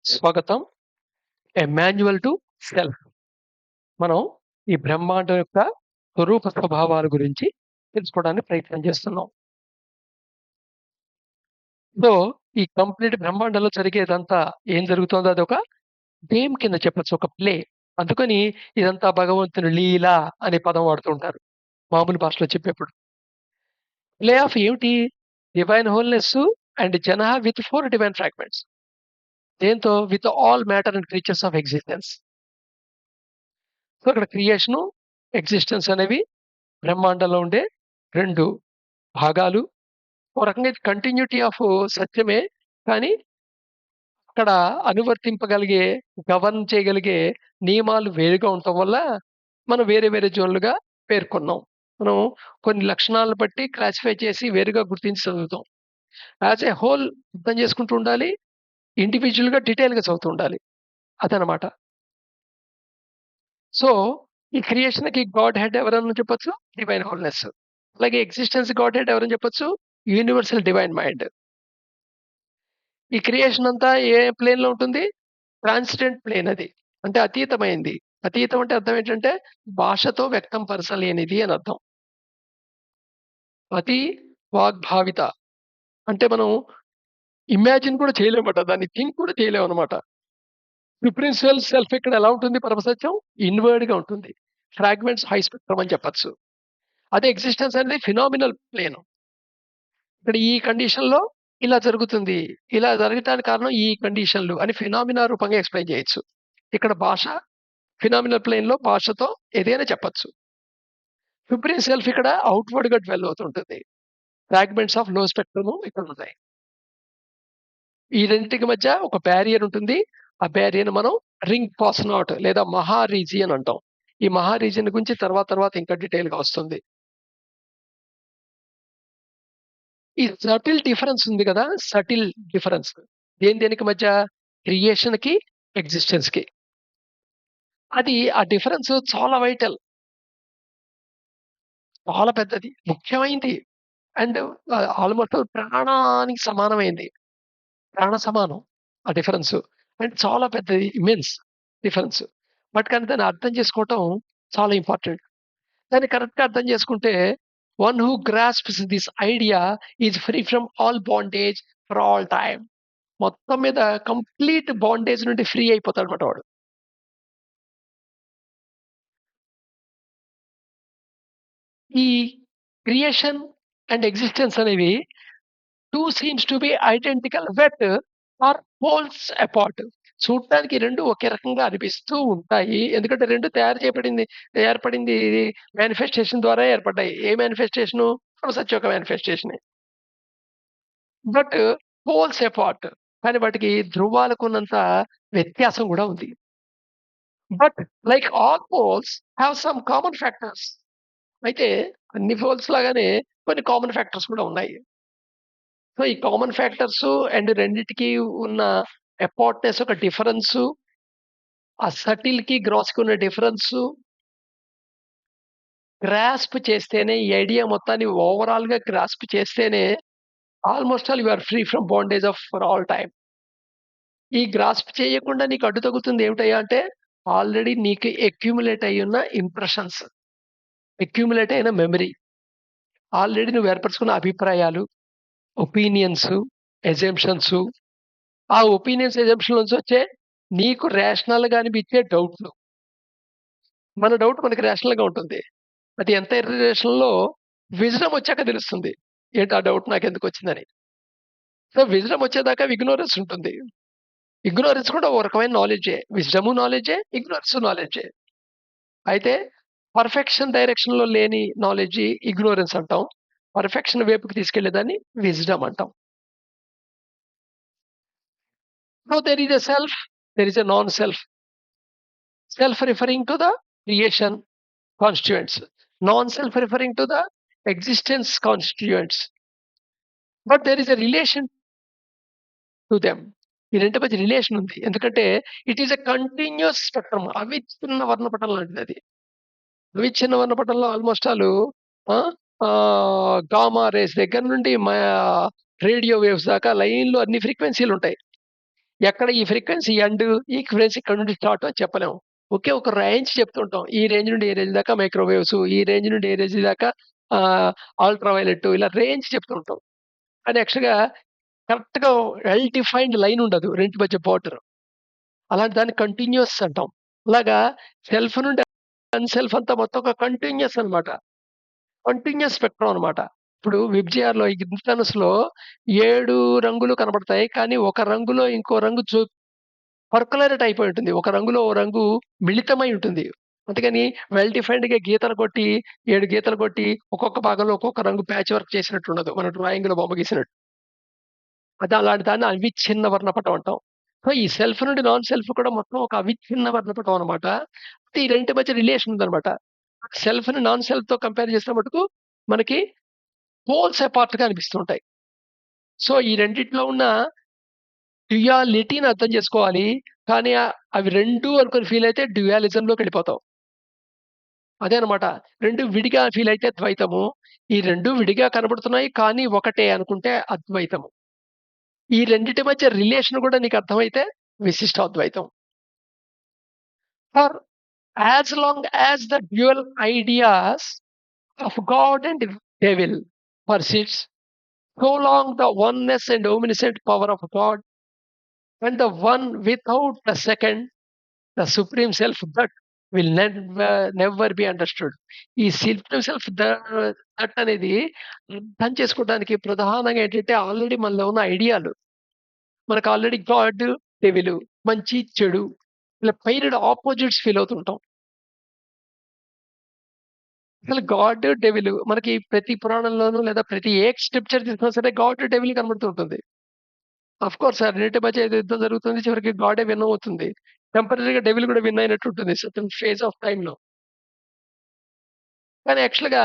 స్వాగతం. A manual to self. మనం ఈ బ్రహ్మాండం యొక్క స్వరూప స్వభావాల గురించి తెలుసుకోవడానికి ప్రయత్నం చేస్తున్నాం. సో, ఈ కంప్లీట్ బ్రహ్మాండంలో జరిగేదంతా ఏం జరుగుతుందో అదొక గేమ్ కింద చెప్పొచ్చు. ఒక ప్లే. అందుకని ఇదంతా భగవంతుని లీల అనే పదం వాడుతూ ఉంటారు. మామూలు భాషలో చెప్పేప్పుడు. ప్లే ఆఫ్ ఏమిటి? డివైన్ హోల్‌నెస్ అండ్ జనహ విత్ 4 డివైన్ ఫ్రాగ్మెంట్స్. దేంతో? With all matter and creatures of existence. So, ఇక్కడ క్రియేషను, ఎక్సిస్టెన్స్ అనేవి బ్రహ్మాండంలో ఉండే 2 భాగాలు. ఓ రకంగా ఇది కంటిన్యూటీ ఆఫ్ సత్యమే. కానీ అక్కడ అనువర్తింపగలిగే, గవర్న్ చేయగలిగే నియమాలు వేరుగా ఉండటం వల్ల, మనం వేరే వేరే జోన్‌లుగా పేర్కొన్నాం. మనం కొన్ని లక్షణాలను బట్టి క్లాసిఫై చేసి వేరుగా గుర్తించి చదువుతాం. యాస్ ఎ హోల్ అర్థం చేసుకుంటూ ఉండాలి. ఇండివిడ్యుయల్‌గా డీటెయిల్‌గా చదువుతూ ఉండాలి. అదనమాట. సో, ఈ క్రియేషన్‌కి గాడ్ హెడ్ ఎవరని చెప్పొచ్చు? Divine wholeness. అలాగే ఎక్సిస్టెన్స్ గాడ్ హెడ్ ఎవరని చెప్పొచ్చు? Universal divine mind. ఈ క్రియేషన్ అంతా ఏ ప్లేన్‌లో ఉంటుంది? ట్రాన్సెండెంట్ ప్లేన్ అది. అంటే అతీతమైంది. అతీతం అంటే అర్థం ఏంటంటే భాషతో వ్యక్తం పరచలేనిది అని అర్థం. అతి వాగ్భావిత. అంటే మనం ఇమాజిన్ కూడా చేయలేమట. దాన్ని థింక్ కూడా చేయలేమనమాట. సుప్రీన్షియల్ సెల్ఫ్ ఇక్కడ ఎలా ఉంటుంది పరమసత్యం? ఇన్వర్డ్‌గా ఉంటుంది. ఫ్రాగ్మెంట్స్ హై స్పెక్ట్రమ్ అని చెప్పొచ్చు. అదే ఎక్సిస్టెన్స్ అనేది ఫినామినల్ ప్లేన్. ఇక్కడ ఈ కండిషన్‌లో ఇలా జరుగుతుంది. ఇలా జరగటానికి కారణం ఈ కండిషన్‌లు అని ఫినామినా రూపంగా ఎక్స్‌ప్లెయిన్ చేయొచ్చు. ఇక్కడ భాష ఫినామినల్ ప్లేన్‌లో భాషతో ఏదైనా చెప్పొచ్చు. సుప్రీం సెల్ఫ్ ఇక్కడ ఔట్‌వర్డ్‌గా డ్వెల్ అవుతుంటుంది. ఫ్రాగ్మెంట్స్ ఆఫ్ లో స్పెక్ట్రమ్ ఇక్కడున్నాయి. ఈ రెండిటికి మధ్య ఒక బారియర్ ఉంటుంది. ఆ బారియర్‌ని మనం రింగ్ పాస్ నాట్ లేదా మహా రీజియన్ అంటాం. ఈ మహా రీజియన్ గురించి తర్వాత తర్వాత ఇంకా డీటెయిల్‌గా వస్తుంది. ఈ సటిల్ డిఫరెన్స్ ఉంది గదా! Subtle difference. దేనికి మధ్య? క్రియేషన్‌కి, ఎక్సిస్టెన్స్‌కి. అది ఆ డిఫరెన్స్ చాలా వైటల్. చాలా పెద్దది. ముఖ్యమైనది. అండ్ ఆల్‌మోస్ట్ ప్రాణానికి సమానమైంది. ప్రాణ సమానం. ఆ డిఫరెన్సు. అండ్ చాలా పెద్దది. Immense difference. కానీ దాన్ని అర్థం చేసుకోవటం చాలా ఇంపార్టెంట్. దాన్ని కరెక్ట్‌గా అర్థం చేసుకుంటే one who grasps this idea is free from all bondage for all time. మొత్తం మీద కంప్లీట్ బాండేజ్ నుండి ఫ్రీ అయిపోతాడన్నమాట వాడు. ఈ క్రియేషన్ అండ్ ఎక్సిస్టెన్స్ అనేవి 2 seems to be identical but are poles apart. చూడటానికి 2 ఒకే రకంగా అనిపిస్తూ ఉంటాయి. ఎందుకంటే 2 ఏర్పడింది మానిఫెస్టేషన్ ద్వారా ఏర్పడ్డాయి. ఏ మానిఫెస్టేషను? సత్య యొక్క మానిఫెస్టేషనే. But poles apart. కానీ వాటికి ధ్రువాలకున్నంత వ్యత్యాసం గూడా ఉంది. But like all poles have some common factors. అయితే అన్ని పోల్స్ లాగానే కొన్ని కామన్ ఫ్యాక్టర్స్ కూడా ఉన్నాయి. సో, ఈ కామన్ ఫ్యాక్టర్స్ అండ్ రెండిటికి ఉన్న అపార్ట్‌నెస్ ఒక డిఫరెన్సు, ఆ సటిల్‌కి, గ్రాస్‌కి ఉన్న డిఫరెన్సు గ్రాస్ప్ చేస్తేనే ఈ ఐడియా మొత్తాన్ని ఓవరాల్‌గా గ్రాస్ప్ చేస్తేనే almost all you are free from bondage of for all time. ఈ గ్రాస్ప్ చేయకుండా నీకు అడ్డు తగులుతుంది ఏమిటయ్యా అంటే ఆల్రెడీ నీకు అక్యుములేట్ అయ్యున్న ఇంప్రెషన్స్, అక్యుములేట్ అయిన మెమరీ, ఆల్రెడీ నువ్వు ఏర్పరచుకున్న అభిప్రాయాలు, ఒపీనియన్స్, అజంప్షన్స్, ఆ ఒపీనియన్స్, అజంప్షన్ నుంచి వచ్చే నీకు రేషనల్‌గా అనిపించే డౌట్‌లు. మన డౌట్ మనకి రేషనల్‌గా ఉంటుంది. అది ఎంత ఇర్రేషనలో విజ్డమ్ వచ్చాక తెలుస్తుంది. ఏంటి ఆ డౌట్ నాకెందుకొచ్చిందని. సో, విజ్డమ్ వచ్చేదాకా ఇగ్నోరెన్స్ ఉంటుంది. ఇగ్నోరెన్స్ కూడా ఓ రకమైన నాలెడ్జే. విజ్డము నాలెడ్జే, ఇగ్నోరెన్సు నాలెడ్జే. అయితే పర్ఫెక్షన్ డైరెక్షన్‌లో లేని నాలెడ్జి ఇగ్నోరెన్స్ అంటాం. పర్ఫెక్షన్ వైపుకి తీసుకెళ్ళేదాన్ని విజ్డమ్ అంటాం. So, there is a self, there is a non self. Self referring to the creation constituents. Non self referring to the existence constituents. But there is a relation to them. ఈ రెంటి మధ్య relation ఉంది. ఎందుకంటే it is a continuous spectrum. అవిచ్ఛిన్న వర్ణపటం లాంటిదది. అవిచ్ఛిన్న వర్ణపటంలో almost all ఆ! గామా రేస్ దగ్గర నుండి రేడియో వేవ్స్ దాకా లైన్‌లో అన్ని ఫ్రీక్వెన్సీలుంటాయి. ఎక్కడ ఈ ఫ్రీక్వెన్సీ ఈ ఫ్రీక్వెన్సీ ఇక్కడ నుండి స్టార్ట్ అని చెప్పలేము. ఒకే ఒక రేంజ్ చెప్తుంటాం. ఈ రేంజ్ నుండి ఈ రేంజ్ దాకా మైక్రోవేవ్స్, ఈ రేంజ్ నుండి ఈ రేంజ్ దాకా అల్ట్రా వయలెట్ ఇలా రేంజ్ చెప్తుంటాం. కానీ యాక్చువల్‌గా కరెక్ట్‌గా వెల్ డిఫైన్డ్ లైన్ ఉండదు రెంటి మధ్య బోర్డర్. అలాంటి దాన్ని కంటిన్యూయస్ అంటాం. అలాగా సెల్ఫ్ నుండి అన్‌సెల్ఫ్ అంతా మొత్తం ఒక కంటిన్యూయస్ అన్నమాట. కంటిన్యూయస్ స్పెక్ట్రమ్ అన్నమాట. ఇప్పుడు విబ్జిఆర్‌లో ఈ ఇంద్రధనుస్సులో 7 రంగులు కనపడతాయి. కానీ ఒక రంగులో ఇంకో రంగు పర్కులేట్ అయిపోయి ఉంటుంది. ఒక రంగులో ఓ రంగు మిళితమై ఉంటుంది. అందుకని వెల్ డిఫైన్డ్‌గా గీతలు కొట్టి 7 గీతలు కొట్టి ఒక్కొక్క భాగంలో ఒక్కొక్క రంగు ప్యాచ్ వర్క్ చేసినట్టు ఉండదు. మన డ్రాయింగ్‌లో బొమ్మ గీసినట్టు. అలాంటి దాన్ని అవిచ్ఛిన్న వర్ణపటం అంటాం. సో, ఈ సెల్ఫ్ నుండి నాన్ సెల్ఫ్ కూడా మొత్తం ఒక అవిచ్ఛిన్న వర్ణపటం అన్నమాట. అయితే ఈ రెండిటి మధ్య రిలేషన్ ఉందన్నమాట. సెల్ఫ్‌ని నాన్ సెల్ఫ్‌తో కంపేర్ చేసిన మటుకు మనకి పోల్స్ అపార్ట్‌గా అనిపిస్తుంటాయి. సో, ఈ రెండిట్లో ఉన్న డ్యుయాలిటీని అర్థం చేసుకోవాలి. కానీ అవి 2 అనుకోని ఫీల్ అయితే డ్యుయాలిజంలోకెళ్ళిపోతాం. అదే అన్నమాట. 2 విడిగా ఫీల్ అయితే ద్వైతము. ఈ 2 విడిగా కనబడుతున్నాయి కానీ ఒకటే అనుకుంటే అద్వైతము. ఈ రెండిటి మధ్య రిలేషన్ గూడా నీకర్థమైతే విశిష్టాద్వైతం. For as long as the dual ideas of God and devil persists, so long the oneness and omniscient power of God and the one without the second, the supreme self that will never be understood. ఈ supreme self that అనేది అర్థం చేసుకోవడానికి ప్రధానంగా ఏంటంటే already మనలో ఉన్న ఐడియాలు. మనకు ఆల్రెడీ గాడ్, డెవిల్, మంచి, చెడు ఇలా పైరుడు అపోజిట్స్ ఫీల్ అవుతుంటాం. అసలు గాడ్, డెవిల్ మనకి ప్రతి పురాణంలోనూ లేదా ప్రతి ఏ స్క్రిప్చర్ తీసుకున్నా సరే గాడ్, డెవిల్ కనబడుతూ ఉంటుంది. ఆఫ్‌కోర్స్ ఆ రెండిటి మధ్య ఏదో యుద్ధం జరుగుతుంది. చివరికి గాడే విన్ అవుతుంది. టెంపరరీగా డెవిల్ కూడా విన్ అయినట్టు ఉంటుంది. సర్టెన్ ఫేజ్ ఆఫ్ టైమ్‌లో. కానీ యాక్చువల్‌గా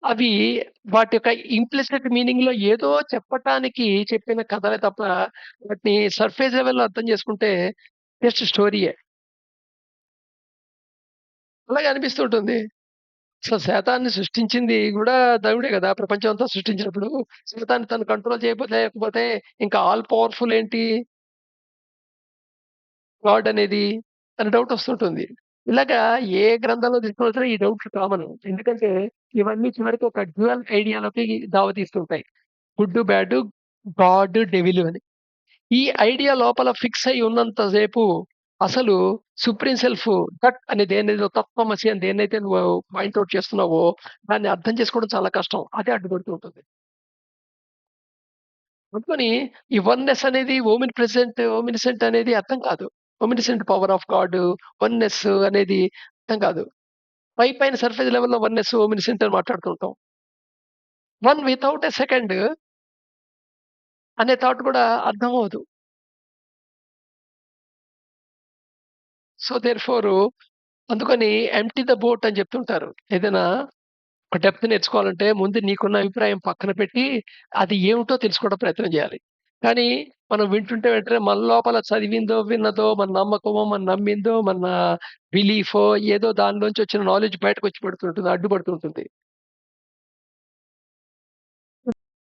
అవి వాటి యొక్క ఇంప్లిసిట్ మీనింగ్‌లో ఏదో చెప్పటానికి చెప్పిన కథలే తప్ప వాటిని సర్ఫేస్ లెవెల్‌లో అర్థం చేసుకుంటే జస్ట్ స్టోరీయే. అలాగే అనిపిస్తూ ఉంటుంది. సో, శాతాన్ని సృష్టించింది గూడా దేవుడే గదా! ప్రపంచం అంతా సృష్టించినప్పుడు, శాతాన్ని తను కంట్రోల్ చేయకపోతే ఇంకా ఆల్ పవర్‌ఫుల్ ఏంటి గాడ్ అనేది అనే డౌట్ వస్తుంటుంది. ఇలాగా ఏ గ్రంథంలో తీసుకున్నా సరే ఈ డౌట్స్ కామన్. ఎందుకంటే ఇవన్నీ చివరికి ఒక డ్యూయల్ ఐడియాలోకి దావతీస్తుంటాయి. గుడ్డు, బ్యాడు, గాడ్, డెవిల్ అని. ఈ ఐడియా లోపల ఫిక్స్ అయ్యి ఉన్నంత సేపు అసలు సుప్రీం సెల్ఫ్ దట్ అనే దేనేదో తత్వమసి అని దేన్నైతే నువ్వు పాయింట్ ఔట్ చేస్తున్నావో దాన్ని అర్థం చేసుకోవడం చాలా కష్టం. అదే అడ్డుపడుతూ ఉంటుంది. అందుకని ఈ వన్నెస్ అనేది ఓమినిసెంట్ అనేది అర్థం కాదు. ఓమినిసెంట్ పవర్ ఆఫ్ గాడ్, వన్నెస్ అనేది అర్థం కాదు. పైన సర్ఫేస్ లెవెల్‌లో వన్నెస్, ఓమినిసెంట్ అని మాట్లాడుతుంటాం. వన్ వితౌట్ ఎ సెకండ్ అనే థాట్ కూడా అర్థం అవ్వదు. సో, దేర్‌ఫోర్ అందుకని ఎంప్టీ ద బోట్ అని చెప్తుంటారు. ఏదైనా ఒక డెప్త్ నేర్చుకోవాలంటే ముందు నీకున్న అభిప్రాయం పక్కన పెట్టి, అది ఏమిటో తెలుసుకోవడం ప్రయత్నం చేయాలి. కానీ మనం వింటుంటే వెంటనే మన లోపల చదివిందో, విన్నదో, మన నమ్మకమో, మనం నమ్మిందో, మన బిలీఫో ఏదో దానిలోంచి వచ్చిన నాలెడ్జ్ బయటకొచ్చి పడుతుంటుంది. అడ్డుపడుతుంటుంది.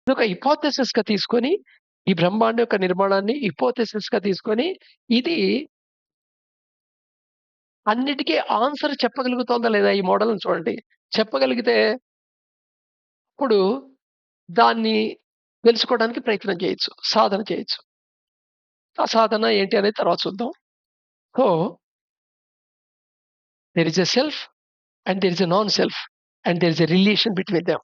ఇదొక హిపోథెసిస్‌గా తీసుకొని, ఈ బ్రహ్మాండం యొక్క నిర్మాణాన్ని హిపోథెసిస్‌గా తీసుకొని, ఇది అన్నిటికి ఆన్సర్ చెప్పగలుగుతోందా లేదా ఈ మోడల్‌ని చూడండి. చెప్పగలిగితే అప్పుడు దాన్ని తెలుసుకోవడానికి ప్రయత్నం చేయొచ్చు. సాధన చేయొచ్చు. ఆ సాధన ఏంటి అనేది తర్వాత చూద్దాం. So, there is a self and there is a non self and there is a relation between them.